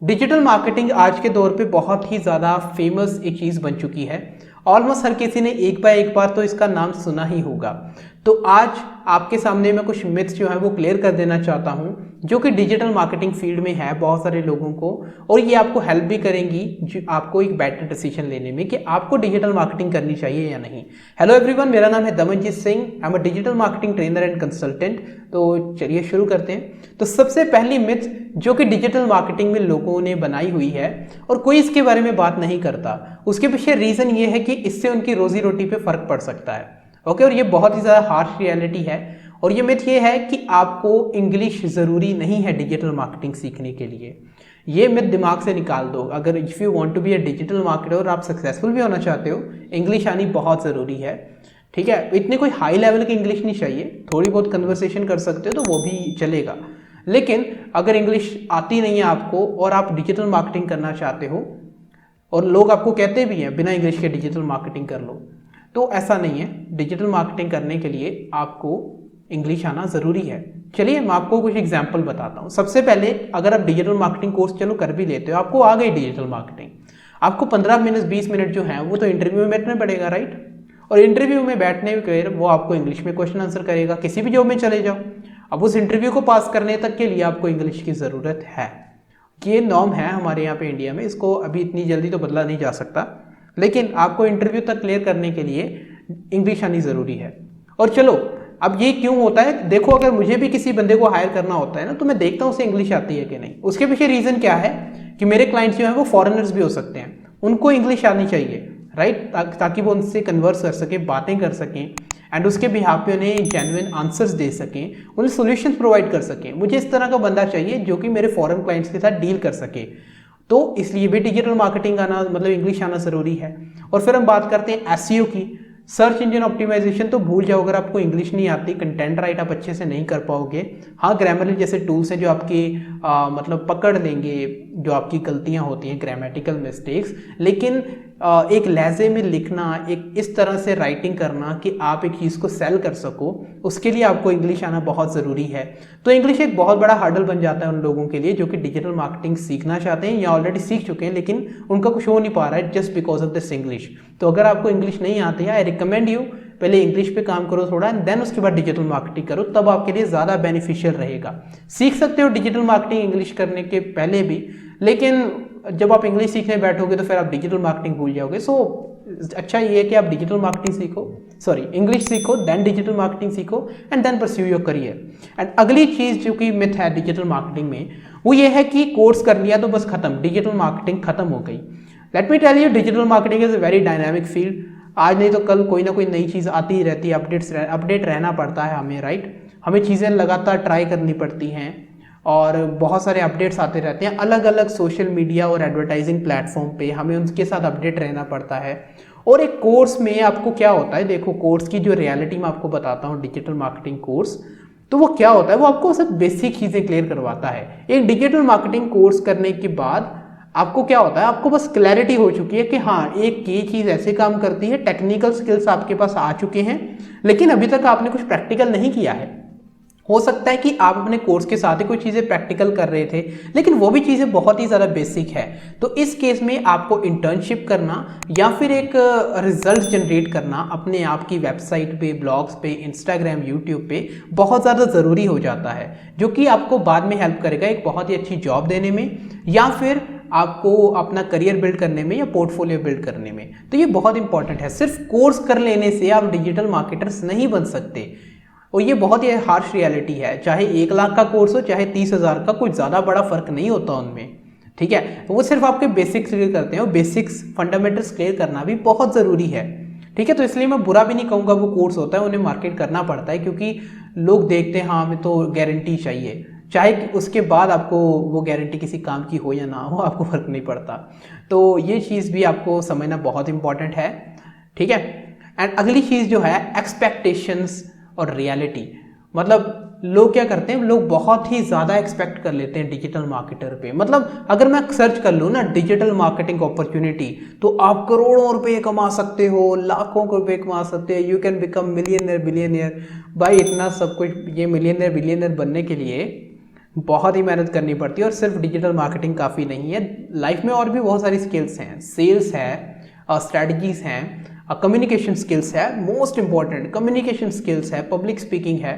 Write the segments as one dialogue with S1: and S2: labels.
S1: Digital marketing आज के दौर पे बहुत ही ज़्यादा फेमस एक चीज़ बन चुकी है। ऑलमोस्ट हर किसी ने एक बार तो इसका नाम सुना ही होगा। तो आज आपके सामने मैं कुछ मिथ्स जो है वो क्लियर कर देना चाहता हूं, जो कि डिजिटल मार्केटिंग फील्ड में है बहुत सारे लोगों को, और ये आपको हेल्प भी करेंगी जो आपको एक बेटर डिसीजन लेने में कि आपको डिजिटल मार्केटिंग करनी चाहिए या नहीं। हेलो एवरीवन, मेरा नाम है Damanjeet Singh. I am a digital marketing trainer and consultant. तो चलिए शुरू करते हैं। तो सबसे पहली मिथ जो कि डिजिटल मार्केटिंग में लोगों ने बनाई हुई है और कोई इसके बारे में बात नहीं करता, उसके पीछे रीजन ये है कि इससे उनकी रोजी रोटी पे फर्क पड़ सकता है। ओके, और ये बहुत ही ज़्यादा हार्श रियलिटी है। और ये मिथ ये है कि आपको इंग्लिश ज़रूरी नहीं है डिजिटल मार्केटिंग सीखने के लिए। ये मिथ दिमाग से निकाल दो। अगर if you want to be a digital marketer और आप सक्सेसफुल भी होना चाहते हो, इंग्लिश आनी बहुत ज़रूरी है। ठीक है, इतने कोई हाई लेवल की इंग्लिश नहीं चाहिए, थोड़ी बहुत कन्वर्सेशन कर सकते हो तो वो भी चलेगा। लेकिन अगर इंग्लिश आती नहीं है आपको और आप डिजिटल मार्केटिंग करना चाहते हो, और लोग आपको कहते भी हैं बिना इंग्लिश के डिजिटल मार्केटिंग कर लो, तो ऐसा नहीं है। डिजिटल मार्केटिंग करने के लिए आपको इंग्लिश आना ज़रूरी है। चलिए मैं आपको कुछ एग्जांपल बताता हूँ। सबसे पहले अगर आप डिजिटल मार्केटिंग कोर्स चलो कर भी लेते हो, आपको आ गई डिजिटल मार्केटिंग, आपको 15 मिनट 20 मिनट जो है वो तो इंटरव्यू में बैठना पड़ेगा, राइट। और इंटरव्यू में बैठने के वो आपको इंग्लिश में क्वेश्चन आंसर करेगा। किसी भी जॉब में चले जाओ, अब उस इंटरव्यू को पास करने तक के लिए आपको इंग्लिश की ज़रूरत है। ये नॉर्म है हमारे यहाँ पे इंडिया में, इसको अभी इतनी जल्दी तो बदला नहीं जा सकता, लेकिन आपको इंटरव्यू तक क्लियर करने के लिए इंग्लिश आनी ज़रूरी है। और चलो अब ये क्यों होता है, देखो अगर मुझे भी किसी बंदे को हायर करना होता है ना, तो मैं देखता हूँ उसे इंग्लिश आती है कि नहीं। उसके पीछे रीज़न क्या है कि मेरे क्लाइंट्स जो हैं वो फॉरेनर्स भी हो सकते हैं, उनको इंग्लिश आनी चाहिए, राइट, ताकि वो उनसे कन्वर्स कर सकें, बातें कर सकें, एंड उसके बिहाफ पे उन्हें जेन्युइन आंसर्स दे सकें, उन्हें सॉल्यूशंस प्रोवाइड कर सकें। मुझे इस तरह का बंदा चाहिए जो कि मेरे फॉरेन क्लाइंट्स के साथ डील कर सके। तो इसलिए भी डिजिटल मार्केटिंग आना मतलब इंग्लिश आना ज़रूरी है। और फिर हम बात करते हैं एसईओ की। सर्च इंजन ऑप्टिमाइजेशन तो भूल जाओ अगर आपको इंग्लिश नहीं आती, कंटेंट राइट आप अच्छे से नहीं कर पाओगे। हाँ, ग्रामरली जैसे टूल्स हैं जो आपकी मतलब पकड़ लेंगे जो आपकी गलतियां होती हैं, ग्रामेटिकल मिस्टेक्स, लेकिन एक लहजे में लिखना, एक इस तरह से राइटिंग करना कि आप एक चीज़ को सेल कर सको, उसके लिए आपको इंग्लिश आना बहुत ज़रूरी है। तो इंग्लिश एक बहुत बड़ा हर्डल बन जाता है उन लोगों के लिए जो कि डिजिटल मार्केटिंग सीखना चाहते हैं या ऑलरेडी सीख चुके हैं, लेकिन उनका कुछ हो नहीं पा रहा है just because of this English. तो अगर आपको इंग्लिश नहीं आती है, आई रिकमेंड यू पहले इंग्लिश पे काम करो थोड़ा, एंड देन उसके बाद डिजिटल मार्केटिंग करो, तब आपके लिए ज़्यादा बेनिफिशियल रहेगा। सीख सकते हो डिजिटल मार्केटिंग इंग्लिश करने के पहले भी, लेकिन जब आप इंग्लिश सीखने बैठोगे तो फिर आप डिजिटल मार्केटिंग भूल जाओगे। सो अच्छा ये है कि आप डिजिटल मार्केटिंग सीखो, सॉरी इंग्लिश सीखो, देन डिजिटल मार्केटिंग सीखो, and then pursue your career. And अगली चीज़ जो कि मिथ है डिजिटल मार्केटिंग में, वो ये है कि कोर्स कर लिया तो बस खत्म, डिजिटल मार्केटिंग खत्म हो गई। Let me tell you, digital marketing is a very dynamic field. आज नहीं तो कल कोई ना कोई नई चीज़ आती ही रहती है, अपडेट रहना पड़ता है हमें, राइट। हमें चीज़ें लगातार ट्राई करनी पड़ती हैं और बहुत सारे अपडेट्स आते रहते हैं अलग अलग सोशल मीडिया और एडवर्टाइजिंग प्लेटफॉर्म पे, हमें उनके साथ अपडेट रहना पड़ता है। और एक कोर्स में आपको क्या होता है, देखो कोर्स की जो रियलिटी मैं आपको बताता हूँ, डिजिटल मार्केटिंग कोर्स, तो वो क्या होता है, वो आपको सिर्फ बेसिक चीज़ें क्लियर करवाता है। एक डिजिटल मार्केटिंग कोर्स करने के बाद आपको क्या होता है, आपको बस क्लैरिटी हो चुकी है कि हाँ एक ये चीज़ ऐसे काम करती है, टेक्निकल स्किल्स आपके पास आ चुके हैं, लेकिन अभी तक आपने कुछ प्रैक्टिकल नहीं किया है। हो सकता है कि आप अपने कोर्स के साथ ही कोई चीज़ें प्रैक्टिकल कर रहे थे, लेकिन वो भी चीज़ें बहुत ही ज़्यादा बेसिक है। तो इस केस में आपको इंटर्नशिप करना या फिर एक रिजल्ट जनरेट करना अपने आप की वेबसाइट पे, ब्लॉग्स पे, इंस्टाग्राम, यूट्यूब पे बहुत ज़्यादा ज़रूरी हो जाता है, जो कि आपको बाद में हेल्प करेगा एक बहुत ही अच्छी जॉब देने में या फिर आपको अपना करियर बिल्ड करने में या पोर्टफोलियो बिल्ड करने में। तो ये बहुत इंपॉर्टेंट है। सिर्फ कोर्स कर लेने से आप डिजिटल मार्केटर्स नहीं बन सकते, और ये बहुत ही हार्श रियलिटी है। चाहे 1 लाख का कोर्स हो चाहे 30,000 का, कोई ज़्यादा बड़ा फर्क नहीं होता उनमें, ठीक है। वो सिर्फ आपके बेसिक्स क्लियर करते हैं, और बेसिक्स फंडामेंटल्स क्लियर करना भी बहुत ज़रूरी है, ठीक है। तो इसलिए मैं बुरा भी नहीं कहूँगा वो कोर्स होता है, उन्हें मार्केट करना पड़ता है, क्योंकि लोग देखते हैं हाँ हमें तो गारंटी चाहिए, चाहे उसके बाद आपको वो गारंटी किसी काम की हो या ना हो, आपको फर्क नहीं पड़ता। तो ये चीज़ भी आपको समझना बहुत इंपॉर्टेंट है, ठीक है। एंड अगली चीज़ जो है एक्सपेक्टेशंस और रियलिटी। मतलब लोग क्या करते हैं, लोग बहुत ही ज़्यादा एक्सपेक्ट कर लेते हैं डिजिटल मार्केटर पे। मतलब अगर मैं सर्च कर लूँ ना डिजिटल मार्केटिंग अपॉर्चुनिटी, तो आप करोड़ों रुपए कमा सकते हो, लाखों रुपए कमा सकते हो, you can become millionaire billionaire. भाई इतना सब कुछ, ये मिलियनियर बिलियनियर बनने के लिए बहुत ही मेहनत करनी पड़ती है और सिर्फ डिजिटल मार्केटिंग काफ़ी नहीं है, लाइफ में और भी बहुत सारी स्किल्स हैं, सेल्स है, स्ट्रैटेजीज हैं, कम्युनिकेशन स्किल्स है, मोस्ट इंपॉर्टेंट कम्युनिकेशन स्किल्स है, पब्लिक स्पीकिंग है,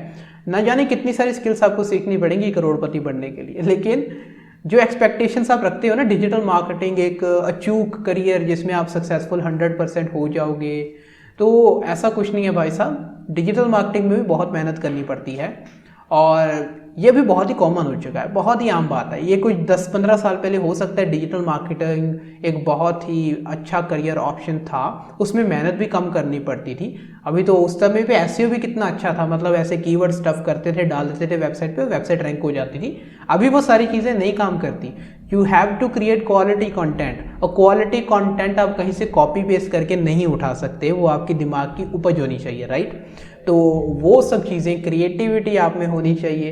S1: ना जाने कितनी सारी स्किल्स आपको सीखनी पड़ेंगी करोड़पति बनने के लिए। लेकिन जो एक्सपेक्टेशंस आप रखते हो ना, डिजिटल मार्केटिंग एक अचूक करियर जिसमें आप सक्सेसफुल 100% हो जाओगे, तो ऐसा कुछ नहीं है भाई साहब। डिजिटल मार्केटिंग में भी बहुत मेहनत करनी पड़ती है और ये भी बहुत ही कॉमन हो चुका है, बहुत ही आम बात है। ये कुछ 10-15 साल पहले हो सकता है डिजिटल मार्केटिंग एक बहुत ही अच्छा करियर ऑप्शन था, उसमें मेहनत भी कम करनी पड़ती थी। अभी तो उस समय पे एसईओ भी कितना अच्छा था, मतलब ऐसे कीवर्ड स्टफ करते थे, डाल देते थे वेबसाइट पे, वेबसाइट रैंक हो जाती थी। अभी वो सारी चीज़ें नहीं काम करती। You have to create quality content, और क्वालिटी कंटेंट आप कहीं से कॉपी पेस्ट करके नहीं उठा सकते, वो आपकी दिमाग की उपज होनी चाहिए, राइट। तो वो सब चीज़ें, क्रिएटिविटी आप में होनी चाहिए।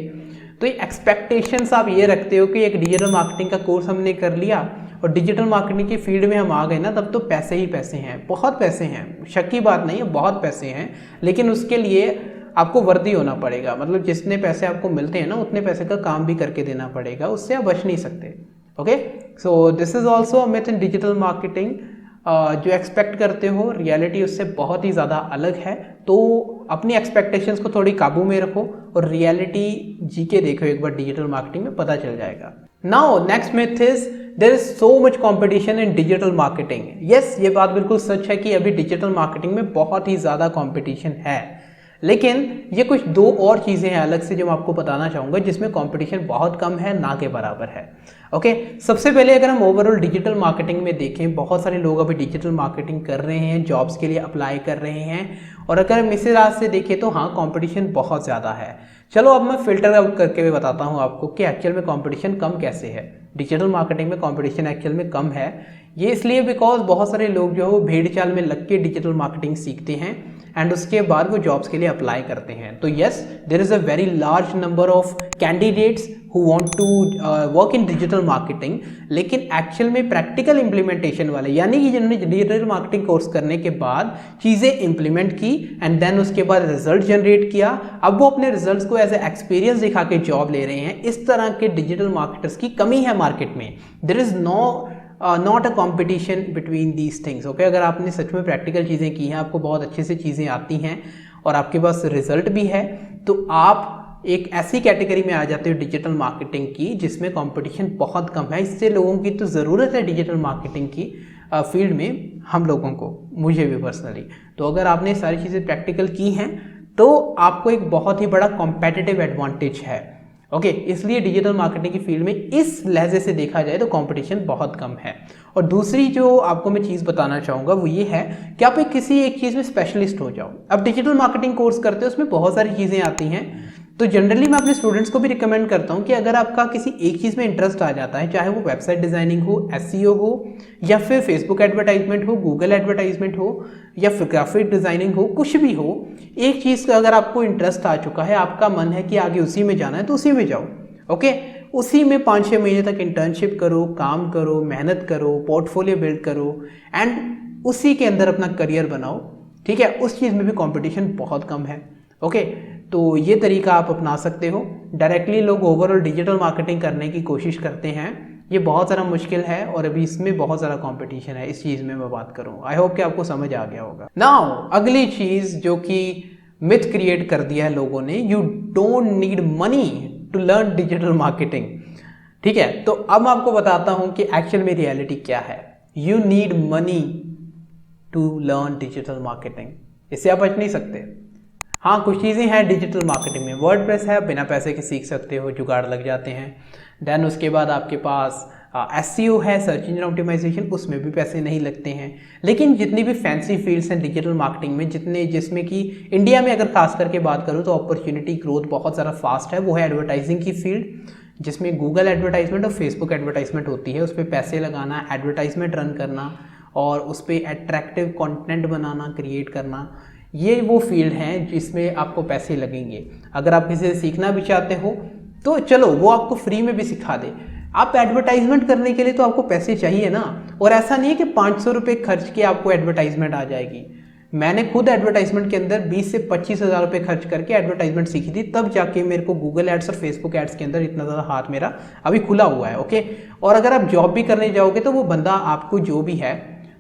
S1: तो ये एक्सपेक्टेशंस आप ये रखते हो कि एक डिजिटल मार्केटिंग का कोर्स हमने कर लिया और डिजिटल मार्केटिंग की फील्ड में हम आ गए ना, तब तो पैसे ही पैसे हैं, बहुत पैसे हैं, शक की बात नहीं है, बहुत पैसे हैं। लेकिन उसके लिए आपको वर्दी होना पड़ेगा, मतलब जितने पैसे आपको मिलते हैं ना उतने पैसे का काम भी करके देना पड़ेगा, उससे आप बच नहीं सकते। Okay, so this is also a myth in digital marketing. जो एक्सपेक्ट करते हो रियलिटी उससे बहुत ही ज़्यादा अलग है, तो अपनी एक्सपेक्टेशंस को थोड़ी काबू में रखो और रियलिटी जी के देखो एक बार, डिजिटल मार्केटिंग में पता चल जाएगा। Now next myth is there is so much competition in digital marketing. Yes, ये बात बिल्कुल सच है कि अभी डिजिटल मार्केटिंग में बहुत ही ज़्यादा कॉम्पिटिशन है, लेकिन ये कुछ दो और चीज़ें हैं अलग से जो मैं आपको बताना चाहूँगा जिसमें कंपटीशन बहुत कम है, ना के बराबर है। ओके, सबसे पहले अगर हम ओवरऑल डिजिटल मार्केटिंग में देखें, बहुत सारे लोग अभी डिजिटल मार्केटिंग कर रहे हैं, जॉब्स के लिए अप्लाई कर रहे हैं, और अगर हम इस राज से देखें तो हाँ, कंपटीशन बहुत ज़्यादा है। चलो अब मैं फिल्टर आउट करके भी बताता हूँ आपको कि एक्चुअल में कंपटीशन कम कैसे है। डिजिटल मार्केटिंग में कंपटीशन एक्चुअल में कम है, ये इसलिए बिकॉज बहुत सारे लोग जो है वो भेड़ चाल में लग के डिजिटल मार्केटिंग सीखते हैं एंड उसके बाद वो जॉब्स के लिए अप्लाई करते हैं। तो yes, there is a very large number of candidates who want to work in digital marketing, लेकिन एक्चुअल में प्रैक्टिकल इम्प्लीमेंटेशन वाले, यानी कि जिन्होंने डिजिटल मार्केटिंग कोर्स करने के बाद चीज़ें इंप्लीमेंट की एंड देन उसके बाद रिजल्ट जनरेट किया, अब वो अपने रिजल्ट्स को एज ए एक्सपीरियंस दिखा के जॉब ले रहे हैं, इस तरह के डिजिटल मार्केटर्स की कमी है मार्केट में। There is not a competition between these things. Okay, अगर आपने सच में प्रैक्टिकल चीज़ें की हैं, आपको बहुत अच्छे से चीज़ें आती हैं और आपके पास रिजल्ट भी है, तो आप एक ऐसी कैटेगरी में आ जाते हो डिजिटल मार्केटिंग की जिसमें कंपटीशन बहुत कम है। इससे लोगों की तो ज़रूरत है डिजिटल मार्केटिंग की फील्ड में, हम लोगों को, मुझे भी पर्सनली। तो अगर आपने सारी चीज़ें प्रैक्टिकल की हैं तो आपको एक बहुत ही बड़ा कॉम्पिटिटिव एडवांटेज है। ओके, इसलिए डिजिटल मार्केटिंग की फील्ड में इस लहजे से देखा जाए तो कंपटीशन बहुत कम है। और दूसरी जो आपको मैं चीज़ बताना चाहूँगा वो ये है कि आप किसी एक चीज़ में स्पेशलिस्ट हो जाओ। अब डिजिटल मार्केटिंग कोर्स करते हो उसमें बहुत सारी चीज़ें आती हैं, तो जनरली मैं अपने स्टूडेंट्स को भी रिकमेंड करता हूँ कि अगर आपका किसी एक चीज़ में इंटरेस्ट आ जाता है, चाहे वो वेबसाइट डिज़ाइनिंग हो, एसईओ हो, या फिर फेसबुक एडवर्टाइजमेंट हो, गूगल एडवर्टाइजमेंट हो, या फिर ग्राफिक डिज़ाइनिंग हो, कुछ भी हो, एक चीज़ का अगर आपको इंटरेस्ट आ चुका है, आपका मन है कि आगे उसी में जाना है, तो उसी में जाओ। ओके, उसी में 5-6 महीने तक इंटर्नशिप करो, काम करो, मेहनत करो, पोर्टफोलियो बिल्ड करो एंड उसी के अंदर अपना करियर बनाओ। ठीक है, उस चीज़ में भी कंपटीशन बहुत कम है। ओके, तो ये तरीका आप अपना सकते हो। डायरेक्टली लोग ओवरऑल डिजिटल मार्केटिंग करने की कोशिश करते हैं, ये बहुत ज़्यादा मुश्किल है और अभी इसमें बहुत ज़्यादा कंपटीशन है। इस चीज़ में मैं बात करूँ, आई होप कि आपको समझ आ गया होगा। नाउ अगली चीज़ जो कि मिथ क्रिएट कर दिया है लोगों ने, you don't need money to learn digital marketing. ठीक है, तो अब मैं आपको बताता हूँ कि एक्चुअल में रियलिटी क्या है। You need money to learn digital marketing, इससे आप बच नहीं सकते। हाँ, कुछ चीज़ें हैं डिजिटल मार्केटिंग में, वर्डप्रेस है, बिना पैसे के सीख सकते हो, जुगाड़ लग जाते हैं। देन उसके बाद आपके पास एसईओ है, सर्च इंजन ऑप्टिमाइजेशन, उसमें भी पैसे नहीं लगते हैं। लेकिन जितनी भी फैंसी फील्ड्स हैं डिजिटल मार्केटिंग में, जिसमें कि इंडिया में अगर खास करके बात करूँ तो अपॉर्चुनिटी ग्रोथ बहुत ज़्यादा फास्ट है, वो है एडवर्टाइजिंग की फील्ड, जिसमें गूगल एडवर्टाइजमेंट और फेसबुक एडवर्टाइजमेंट होती है। उस पर पैसे लगाना, एडवर्टाइजमेंट रन करना और उस पर एट्रैक्टिव कंटेंट बनाना, क्रिएट करना, ये वो फील्ड हैं जिसमें आपको पैसे लगेंगे। अगर आप किसी से सीखना भी चाहते हो तो चलो वो आपको फ्री में भी सिखा दे। आप एडवर्टाइजमेंट करने के लिए तो आपको पैसे चाहिए ना, और ऐसा नहीं है कि 500 रुपये खर्च के आपको एडवर्टाइजमेंट आ जाएगी। मैंने खुद एडवर्टाइजमेंट के अंदर 20 से 25 हज़ार रुपये खर्च करके एडवर्टाइजमेंट सीखी थी, तब जाके मेरे को गूगल एड्स और फेसबुक एड्स के अंदर इतना ज़्यादा हाथ मेरा अभी खुला हुआ है। ओके, और अगर आप जॉब भी करने जाओगे तो वो बंदा आपको जो भी है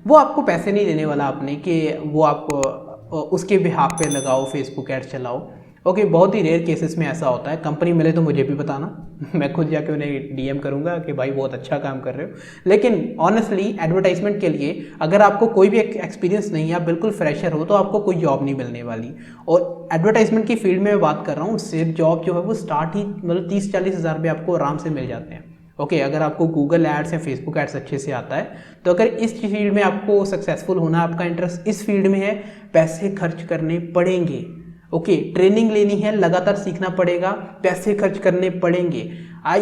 S1: वो आपको पैसे नहीं देने वाला अपने कि वो आपको उसके बिहाफ पे लगाओ, फेसबुक एड्स चलाओ। ओके, बहुत ही रेयर केसेस में ऐसा होता है। कंपनी मिले तो मुझे भी बताना मैं खुद जाके उन्हें डीएम करूंगा कि भाई बहुत अच्छा काम कर रहे हो। लेकिन ऑनेस्टली एडवर्टाइजमेंट के लिए अगर आपको कोई भी एक्सपीरियंस नहीं है, आप बिल्कुल फ्रेशर हो, तो आपको कोई जॉब नहीं मिलने वाली। और एडवर्टाइजमेंट की फील्ड में मैं बात कर रहा हूँ, सिर्फ जॉब जो है वो स्टार्ट ही मतलब 30-40 हज़ार रुपये आपको आराम से मिल जाते हैं। ओके, अगर आपको गूगल एड्स या फेसबुक एड्स अच्छे से आता है तो अगर इस फील्ड में आपको सक्सेसफुल होना, आपका इंटरेस्ट इस फील्ड में है, पैसे खर्च करने पड़ेंगे। ओके, ट्रेनिंग लेनी है, लगातार सीखना पड़ेगा, पैसे खर्च करने पड़ेंगे।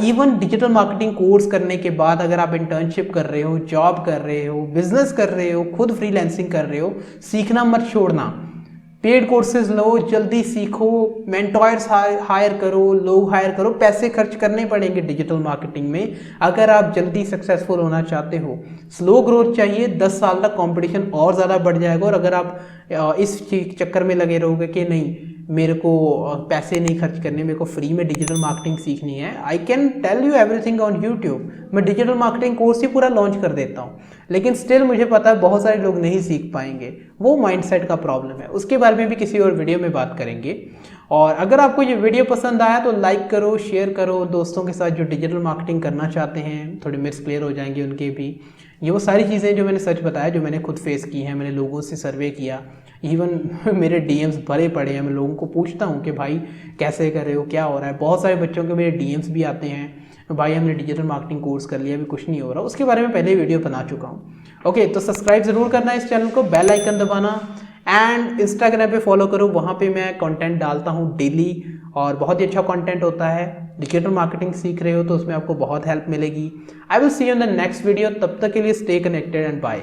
S1: इवन डिजिटल मार्केटिंग कोर्स करने के बाद अगर आप इंटर्नशिप कर रहे हो, जॉब कर रहे हो, बिजनेस कर रहे हो, खुद फ्रीलांसिंग कर रहे हो, सीखना मत छोड़ना। पेड कोर्सेज लो, जल्दी सीखो, मेंटोर्स हायर करो, लोग हायर करो, पैसे खर्च करने पड़ेंगे डिजिटल मार्केटिंग में अगर आप जल्दी सक्सेसफुल होना चाहते हो। स्लो ग्रोथ चाहिए, 10 साल तक कंपटीशन और ज़्यादा बढ़ जाएगा। और अगर आप इस चक्कर में लगे रहोगे कि नहीं मेरे को पैसे नहीं खर्च करने, मेरे को फ्री में डिजिटल मार्केटिंग सीखनी है, I can tell you everything on YouTube. मैं डिजिटल मार्केटिंग कोर्स ही पूरा लॉन्च कर देता हूँ, लेकिन स्टिल मुझे पता है बहुत सारे लोग नहीं सीख पाएंगे। वो माइंडसेट का प्रॉब्लम है, उसके बारे में भी किसी और वीडियो में बात करेंगे। और अगर आपको ये वीडियो पसंद आया तो लाइक करो, शेयर करो दोस्तों के साथ जो डिजिटल मार्केटिंग करना चाहते हैं, थोड़े मिथ्स क्लियर हो जाएंगे उनके भी। ये वो सारी चीज़ें जो मैंने सच बताया, जो मैंने खुद फेस की हैं, मैंने लोगों से सर्वे किया, इवन मेरे डीएम्स भरे पड़े हैं। मैं लोगों को पूछता हूँ कि भाई कैसे कर रहे हो, क्या हो रहा है। बहुत सारे बच्चों के मेरे डीएम्स भी आते हैं, भाई हमने डिजिटल मार्केटिंग कोर्स कर लिया, अभी कुछ नहीं हो रहा। उसके बारे में पहले वीडियो बना चुका हूँ। ओके, तो सब्सक्राइब ज़रूर करना इस चैनल को, बेल आइकन दबाना, एंड इंस्टाग्राम पे फॉलो करो, वहाँ पे मैं कंटेंट डालता हूँ डेली और बहुत ही अच्छा कंटेंट होता है। डिजिटल मार्केटिंग सीख रहे हो तो उसमें आपको बहुत हेल्प मिलेगी। I will see you in the next video, तब तक के लिए स्टे कनेक्टेड एंड बाय।